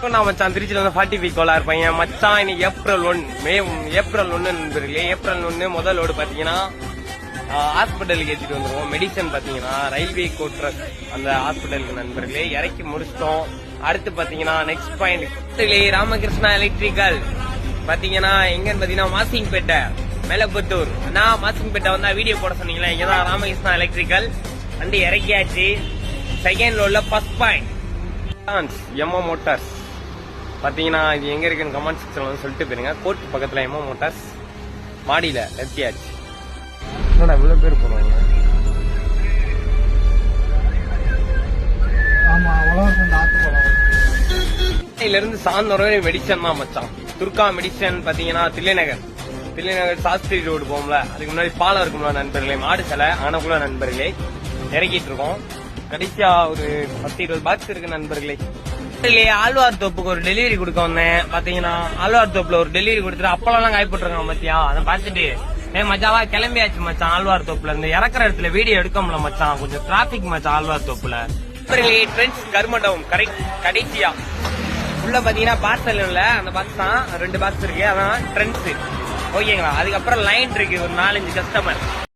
எல்லாருக்கும் நான் மச்சான் திருச்சியில வந்து 45 கோலா இருப்பேன் மச்சான். இன்னைக்கு ஏப்ரல் 1 நண்பர்களே. ஏப்ரல் 1 முதல் லோடு பாத்தீங்கன்னா ஹாஸ்பிட்டலுக்கு ஏற்றிட்டு வந்துருவோம். மெடிசன் பாத்தீங்கன்னா ரயில்வே கோட்ரஸ் அந்த ஹாஸ்பிட்டலுக்கு நண்பர்களே இறக்கி முடிச்சிட்டோம். அடுத்து பாத்தீங்கன்னா நெக்ஸ்ட் பாயிண்ட் ராமகிருஷ்ணா எலக்ட்ரிக்கல் பாத்தீங்கன்னா எங்கன்னு பாத்தீங்கன்னா மாசிங்பேட்டை மேலப்பத்தூர். நான் மாசிங்பேட்டை வந்தா வீடியோ போட சொன்னீங்களா, இங்கதான் ராமகிருஷ்ணா எலக்ட்ரிக்கல். வண்டி இறக்கியாச்சு. செகண்ட் லோட்ல ஃபர்ஸ்ட் பாயிண்ட் எம்ஓ மோட்டார்ஸ் பாத்தீங்கன்னா இது எங்க இருக்குன்னு கமெண்ட் செக்ஷன்ல வந்து சொல்லிட்டு போயிருங்க. கோர்ட் பக்கத்துல எம்ஓ மோட்டார்ஸ் மாடியில நிறுத்தியாச்சு. இவ்வளவு பேர் போறாங்க. இருந்து சாயந்தரம் மெடிசன் தான் மச்சான். துர்கா மெடிசன் பாத்தீங்கன்னா தில்லைநகர் சாஸ்திரி ரோடு போகும்ல, அதுக்கு முன்னாடி பாலம் இருக்கும்ல நண்பர்களே, மாடு சிலை ஆனக்குள்ள நண்பர்களே இறக்கிட்டு இருக்கோம். கடைசியா ஒரு 10-20 பாக்ஸ் இருக்கு நண்பர்களே. ஆழ்வார் தோப்புக்கு ஒரு டெலிவரி கொடுக்க வந்தேன். பாத்தீங்கன்னா ஆழ்வார் தோப்புல ஒரு டெலிவரி கொடுத்துட்டு அப்பளம் காய்பட்டுருக்காங்க மத்தியா. அதை பாத்துட்டு மச்சாவா கிளம்பியாச்சு மச்சான். ஆழ்வார் தோப்புல இருந்து இறக்குற இடத்துல வீடியோ எடுக்க முடியல மச்சான், கொஞ்சம் டிராபிக் மச்சான் ஆழ்வார் தோப்புல. கருமண்டபம் கடைசியா உள்ள பாத்தீங்கன்னா பார்சல் இல்ல, அந்த பாக்ஸ் தான் 2 பாக்ஸ் இருக்கு, அதான் ட்ரெண்ட்ஸ் ஓகேங்களா. அதுக்கப்புறம் லைன் இருக்கு ஒரு 4-5 கஸ்டமர்.